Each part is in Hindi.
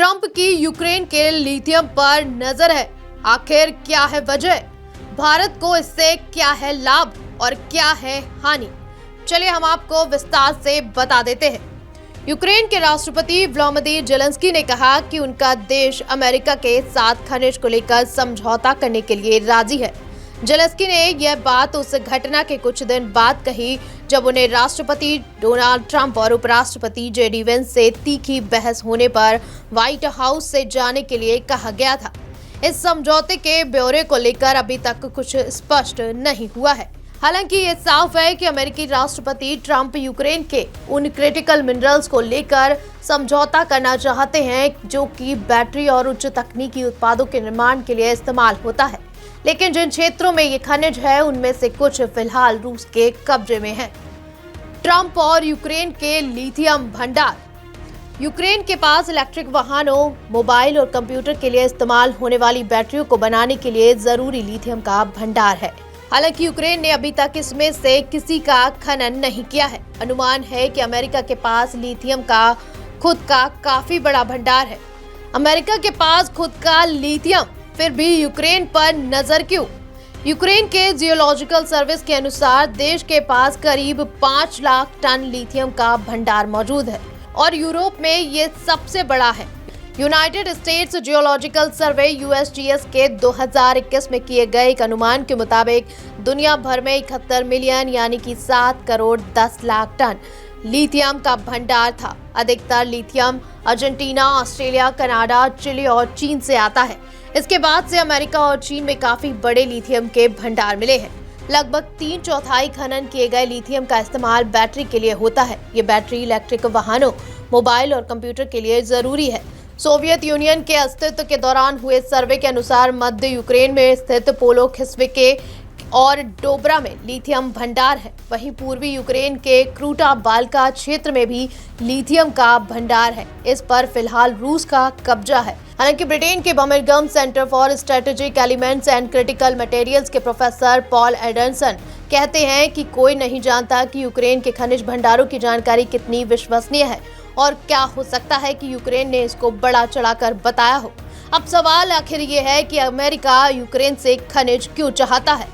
ट्रंप की यूक्रेन के लिथियम पर नजर है। आखिर क्या है वजह? भारत को इससे क्या है लाभ और क्या है हानि? चलिए हम आपको विस्तार से बता देते हैं। यूक्रेन के राष्ट्रपति व्लादिमीर ज़ेलेंस्की ने कहा कि उनका देश अमेरिका के साथ खनिज को लेकर समझौता करने के लिए राजी है। ज़ेलेंस्की ने यह बात उस घटना के कुछ दिन बाद कही जब उन्हें राष्ट्रपति डोनाल्ड ट्रंप और उपराष्ट्रपति जेडी वेंस से तीखी बहस होने पर व्हाइट हाउस से जाने के लिए कहा गया था। इस समझौते के ब्यौरे को लेकर अभी तक कुछ स्पष्ट नहीं हुआ है। हालांकि ये साफ है कि अमेरिकी राष्ट्रपति ट्रंप यूक्रेन के उन क्रिटिकल मिनरल्स को लेकर समझौता करना चाहते हैं जो कि बैटरी और उच्च तकनीकी उत्पादों के निर्माण के लिए इस्तेमाल होता है। लेकिन जिन क्षेत्रों में ये खनिज है उनमें से कुछ फिलहाल रूस के कब्जे में है। ट्रंप और यूक्रेन के लिथियम भंडार। यूक्रेन के पास इलेक्ट्रिक वाहनों, मोबाइल और कंप्यूटर के लिए इस्तेमाल होने वाली बैटरियों को बनाने के लिए जरूरी लिथियम का भंडार है। हालांकि यूक्रेन ने अभी तक इसमें से किसी का खनन नहीं किया है। अनुमान है कि अमेरिका के पास लिथियम का खुद का काफी बड़ा भंडार है। अमेरिका के पास खुद का लिथियम, फिर भी यूक्रेन पर नजर क्यों? यूक्रेन के जियोलॉजिकल सर्विस के अनुसार देश के पास करीब 5 लाख टन लिथियम का भंडार मौजूद है और यूरोप में ये सबसे बड़ा है। यूनाइटेड स्टेट्स जियोलॉजिकल सर्वे यूएसजीएस के 2021 में किए गए एक अनुमान के मुताबिक दुनिया भर में 71 मिलियन यानी कि 7 करोड़ 10 लाख टन लिथियम का भंडार था। अधिकतर lithium Argentina, Australia, Canada, Chile और चीन से आता है। इसके बाद से अमेरिका और चीन में काफी बड़े लिथियम के भंडार मिले हैं। लगभग 3/4 खनन किए गए लिथियम का इस्तेमाल बैटरी के लिए होता है। ये बैटरी इलेक्ट्रिक वाहनों, मोबाइल और कंप्यूटर के लिए जरूरी है। सोवियत यूनियन के अस्तित्व के दौरान हुए सर्वे के अनुसार मध्य यूक्रेन में स्थित पोलोखिस्विके और डोब्रा में लिथियम भंडार है। वहीं पूर्वी यूक्रेन के क्रूटा बाल्का क्षेत्र में भी लिथियम का भंडार है। इस पर फिलहाल रूस का कब्जा है। हालांकि ब्रिटेन के Birmingham centre for strategic elements and critical materials के प्रोफेसर पॉल एडरसन कहते हैं कि कोई नहीं जानता कि यूक्रेन के खनिज भंडारों की जानकारी कितनी विश्वसनीय है और क्या हो सकता है कि यूक्रेन ने इसको बड़ा चढ़ाकर बताया हो। अब सवाल आखिर ये है कि अमेरिका यूक्रेन से खनिज क्यों चाहता है?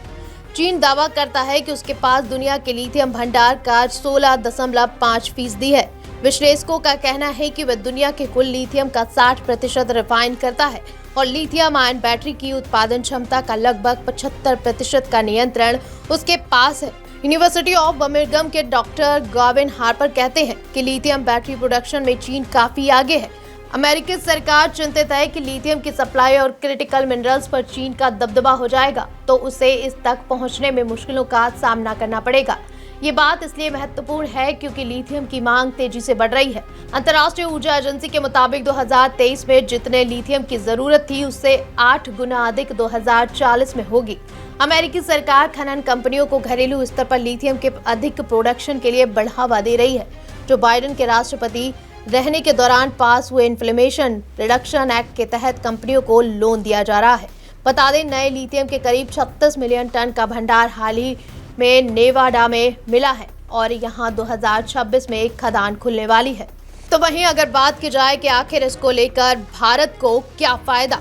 चीन दावा करता है कि उसके पास दुनिया के लिथियम भंडार का 16.5% है। विश्लेषकों का कहना है कि वह दुनिया के कुल लिथियम का 60% रिफाइन करता है और लिथियम आयन बैटरी की उत्पादन क्षमता का लगभग 75% का नियंत्रण उसके पास है। यूनिवर्सिटी ऑफ बर्मिंघम के डॉक्टर गॉविन हार्पर कहते हैं कि लिथियम बैटरी प्रोडक्शन में चीन काफी आगे है। अमेरिकी सरकार चिंतित है कि लिथियम की सप्लाई और क्रिटिकल मिनरल्स पर चीन का दबदबा हो जाएगा तो उसे इस तक पहुंचने में मुश्किलों का सामना करना पड़ेगा। ये बात इसलिए महत्वपूर्ण है क्योंकि लिथियम की मांग तेजी से बढ़ रही है। अंतर्राष्ट्रीय ऊर्जा एजेंसी के मुताबिक 2023 में जितने लिथियम की जरूरत थी उससे 8 गुना अधिक 2040 में होगी। अमेरिकी सरकार खनन कंपनियों को घरेलू स्तर पर लिथियम के अधिक प्रोडक्शन के लिए बढ़ावा दे रही है। जो बाइडेन के राष्ट्रपति रहने के दौरान पास हुए इन्फ्लेमेशन रिडक्शन एक्ट के तहत कंपनियों को लोन दिया जा रहा है। बता दें, नए लिथियम के करीब 36 मिलियन टन का भंडार हाल ही में नेवाडा में मिला है और यहां 2026 में एक खदान खुलने वाली है। तो वहीं अगर बात की जाए कि आखिर इसको लेकर भारत को क्या फायदा?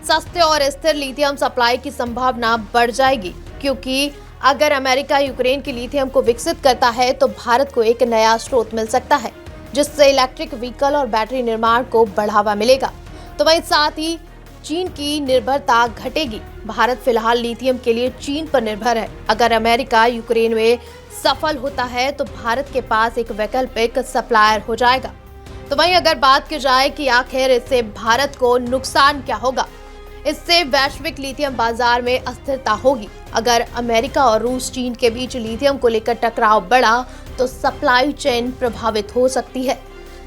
सस्ते और स्थिर लिथियम सप्लाई की संभावना बढ़ जाएगी क्योंकि अगर अमेरिका यूक्रेन की लिथियम को विकसित करता है तो भारत को एक नया स्रोत मिल सकता है जिससे इलेक्ट्रिक व्हीकल और बैटरी निर्माण को बढ़ावा मिलेगा। तो वहीं साथ ही चीन की निर्भरता घटेगी। भारत फिलहाल लिथियम के लिए चीन पर निर्भर है। अगर अमेरिका यूक्रेन में सफल होता है तो भारत के पास एक वैकल्पिक सप्लायर हो जाएगा। तो वहीं अगर बात की जाए कि आखिर इससे भारत को नुकसान क्या होगा? इससे वैश्विक लिथियम बाजार में अस्थिरता होगी। अगर अमेरिका और रूस चीन के बीच लिथियम को लेकर टकराव बढ़ा तो सप्लाई चेन प्रभावित हो सकती है।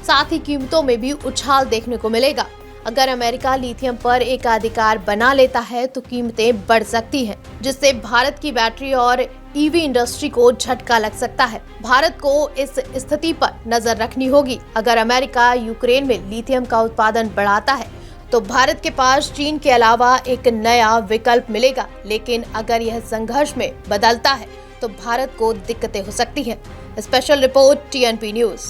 साथ ही कीमतों में भी उछाल देखने को मिलेगा। अगर अमेरिका लिथियम पर एकाधिकार बना लेता है तो कीमतें बढ़ सकती हैं, जिससे भारत की बैटरी और ईवी इंडस्ट्री को झटका लग सकता है। भारत को इस स्थिति पर नजर रखनी होगी। अगर अमेरिका यूक्रेन में लिथियम का उत्पादन बढ़ाता है तो भारत के पास चीन के अलावा एक नया विकल्प मिलेगा। लेकिन अगर यह संघर्ष में बदलता है तो भारत को दिक्कतें हो सकती हैं। Special report TNP news.